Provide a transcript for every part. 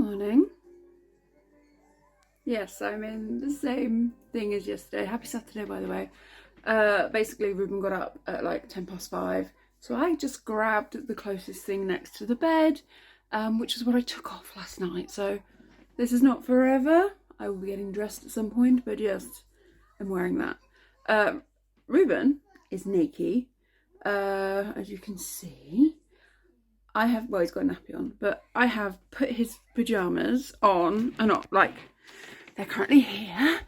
morning. Yes, I'm in the same thing as yesterday. Happy Saturday, by the way. Basically, Ruben got up at like 5:10, so I just grabbed the closest thing next to the bed, which is what I took off last night. So this is not forever. I will be getting dressed at some point, but yes, I'm wearing that. Ruben is naked, as you can see. Well, he's got a nappy on, but I have put his pyjamas on, and not like, they're currently here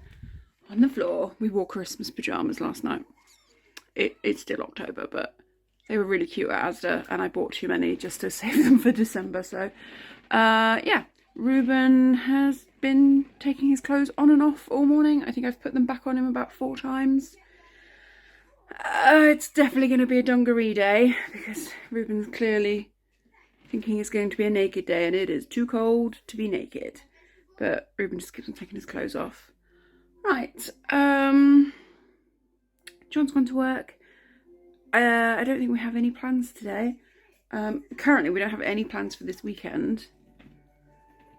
on the floor. We wore Christmas pyjamas last night. It's still October, but they were really cute at ASDA, and I bought too many just to save them for December. So, yeah, Ruben has been taking his clothes on and off all morning. I think I've put them back on him about 4 times. It's definitely going to be a dungaree day, because Ruben's clearly thinking it's going to be a naked day, and it is too cold to be naked. But Ruben just keeps on taking his clothes off. Right, John's gone to work. I don't think we have any plans today. Currently, we don't have any plans for this weekend,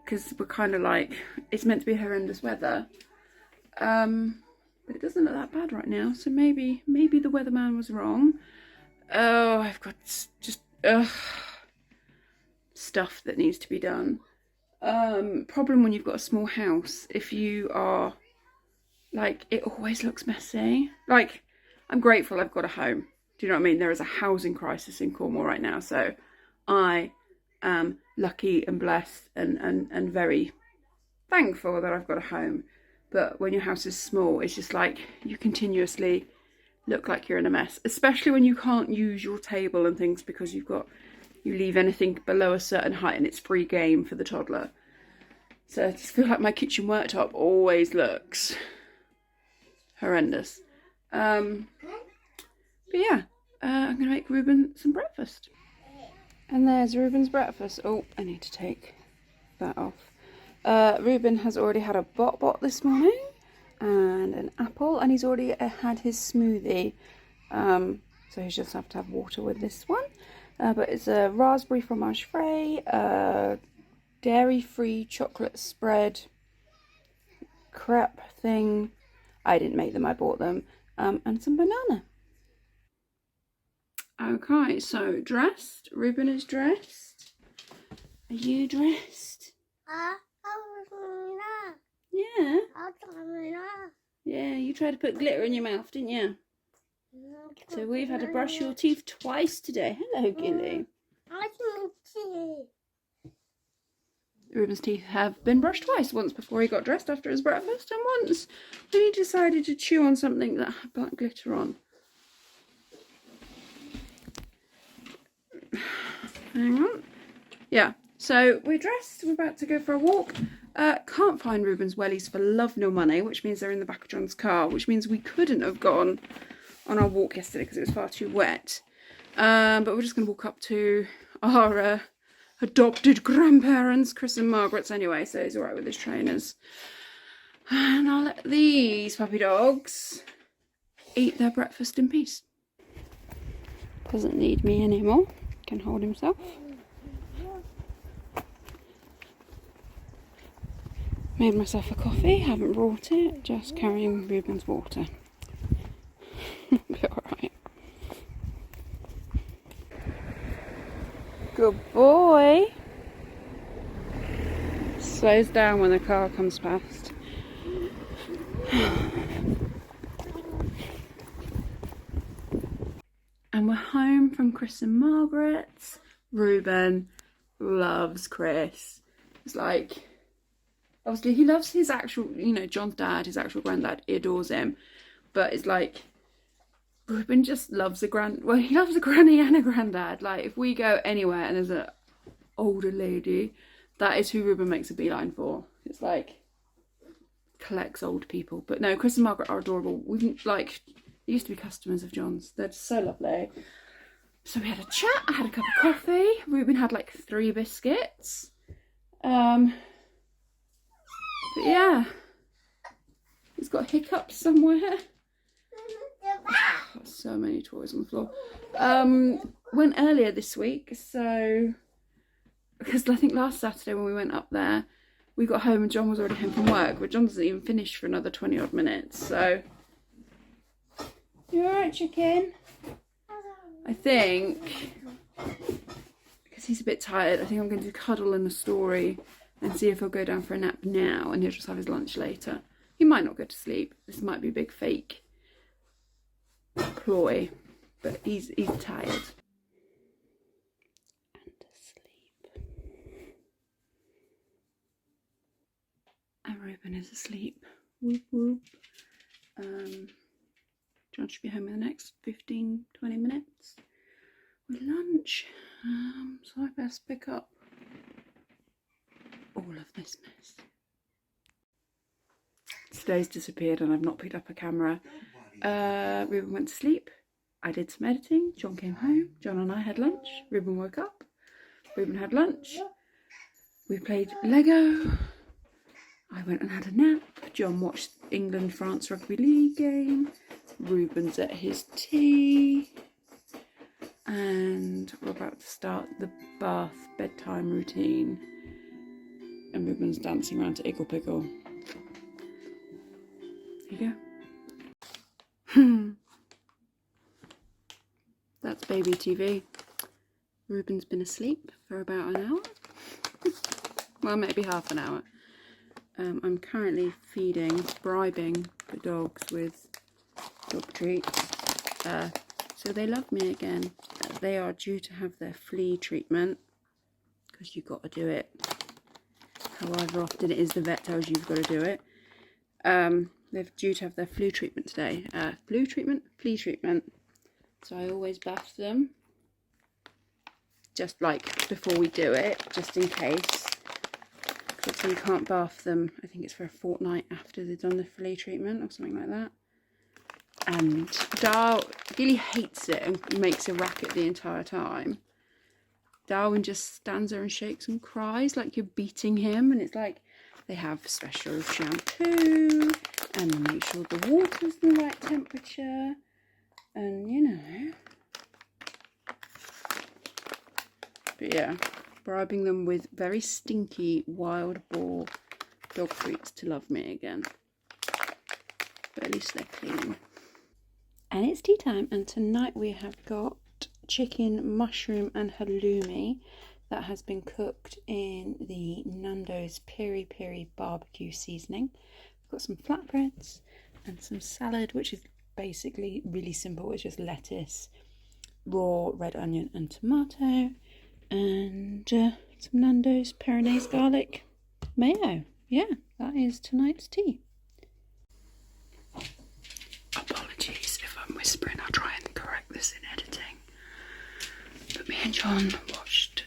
because we're kind of like, it's meant to be horrendous weather. But it doesn't look that bad right now, so maybe the weatherman was wrong. Oh, I've got just stuff that needs to be done. Problem when you've got a small house, if you are like, it always looks messy. Like, I'm grateful I've got a home. Do you know what I mean? There is a housing crisis in Cornwall right now, so I am lucky and blessed and very thankful that I've got a home. But when your house is small, it's just like, you continuously look like you're in a mess, especially when you can't use your table and things because you leave anything below a certain height and it's free game for the toddler. So I just feel like my kitchen worktop always looks horrendous. But yeah, I'm going to make Ruben some breakfast. And there's Ruben's breakfast. Oh, I need to take that off. Ruben has already had a bot this morning and an apple, and he's already had his smoothie. So he's just have to have water with this one. But it's a raspberry fromage frais, dairy-free chocolate spread, crepe thing. I didn't make them, I bought them. And some banana. Okay, so dressed. Ruben is dressed. Are you dressed? Yeah. Yeah, you tried to put glitter in your mouth, didn't you? So we've had to brush your teeth twice today. Hello, Gilly. Ruben's teeth have been brushed twice. Once before he got dressed after his breakfast, and once when he decided to chew on something that had black glitter on. Hang on. Yeah, so we're dressed. We're about to go for a walk. Can't find Ruben's wellies for love nor money, which means they're in the back of John's car, which means we couldn't have gone on our walk yesterday because it was far too wet. But we're just going to walk up to our adopted grandparents, Chris and Margaret's anyway, so he's alright with his trainers. And I'll let these puppy dogs eat their breakfast in peace. Doesn't need me anymore. Can hold himself. Made myself a coffee, haven't brought it, just carrying Ruben's water. Be alright. Good boy. Slows down when the car comes past. And we're home from Chris and Margaret's. Ruben loves Chris. It's like, obviously he loves his actual, John's dad, his actual granddad, he adores him. But it's like, Ruben just loves he loves a granny and a granddad. Like, if we go anywhere and there's an older lady, that is who Ruben makes a beeline for. It's like, collects old people. But no, Chris and Margaret are adorable. They used to be customers of John's. They're just so lovely. So we had a chat. I had a cup of coffee. Ruben had like 3 biscuits. But yeah, he's got hiccups somewhere. Got so many toys on the floor. Went earlier this week, so because I think last Saturday when we went up there, we got home and John was already home from work, but John doesn't even finish for another 20 odd minutes. So, you alright, chicken? I think, because he's a bit tired, I think I'm going to cuddle in a story and see if he'll go down for a nap now and he'll just have his lunch later. He might not go to sleep. This might be a big fake ploy, but he's tired. And asleep. And Ruben is asleep. Whoop whoop. John should be home in the next 15-20 minutes with lunch. So I best pick up all of this mess. Today's disappeared and I've not picked up a camera. Ruben went to sleep. I did some editing. John came home. John and I had lunch. Ruben woke up. Ruben had lunch. We played Lego. I went and had a nap. John watched England-France rugby league game. Ruben's at his tea. And we're about to start the bath bedtime routine. And Ruben's dancing around to Iggle Piggle. Here you go. That's baby TV. Ruben's been asleep for about an hour. Well, maybe half an hour. I'm currently bribing the dogs with dog treats. So they love me again. They are due to have their flea treatment, because you've got to do it. However often it is the vet tells you you've got to do it. They're due to have their flea treatment today. Flea treatment. So I always bath them, just like before we do it, just in case. So you can't bath them, I think it's for a fortnight after they've done the flea treatment or something like that. And Darwin really hates it and makes a racket the entire time. Darwin just stands there and shakes and cries like you're beating him, and it's like they have special shampoo and they make sure the water's the right temperature, and you know. But yeah, bribing them with very stinky wild boar dog treats to love me again. But at least they're clean. And it's tea time, and tonight we have got chicken, mushroom and halloumi that has been cooked in the Nando's peri peri barbecue seasoning. We've got some flatbreads and some salad, which is basically really simple. It's just lettuce, raw red onion and tomato, and some Nando's Pyrenees garlic mayo. Yeah, that is tonight's tea. Apologies if I'm whispering, I'll try and correct this in editing. But me and John watched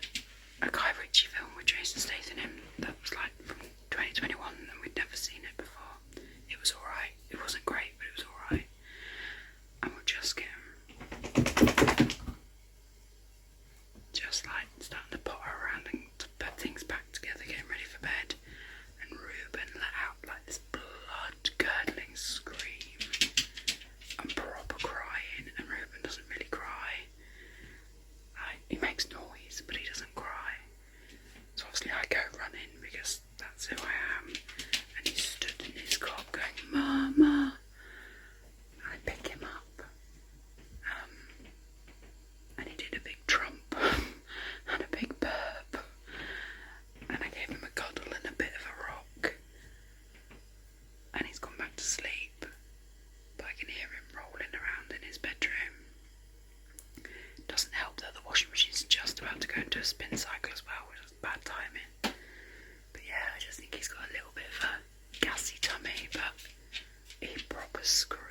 a Guy Ritchie film with Jason Statham that was like from 2021 and we'd never seen it before. It was alright. It wasn't great, but it was alright. And we're just like starting to potter around and to put things back together, getting ready for bed. And Ruben let out like this blood-curdling scream and proper crying, and Ruben doesn't really cry. He makes noise, but he doesn't cry. So obviously I go running because that's who I am. And he stood in his cot going, "Mama." And I pick him up. And he did a big trump and a big burp. And I gave him a cuddle and a bit of a rock. And he's gone back to sleep. But I can hear him rolling around in his bedroom. Doesn't help that the washing machine's just about to go into a spin cycle as well, which is bad timing. But yeah, I just think he's got a little bit of a gassy tummy, but he proper screams.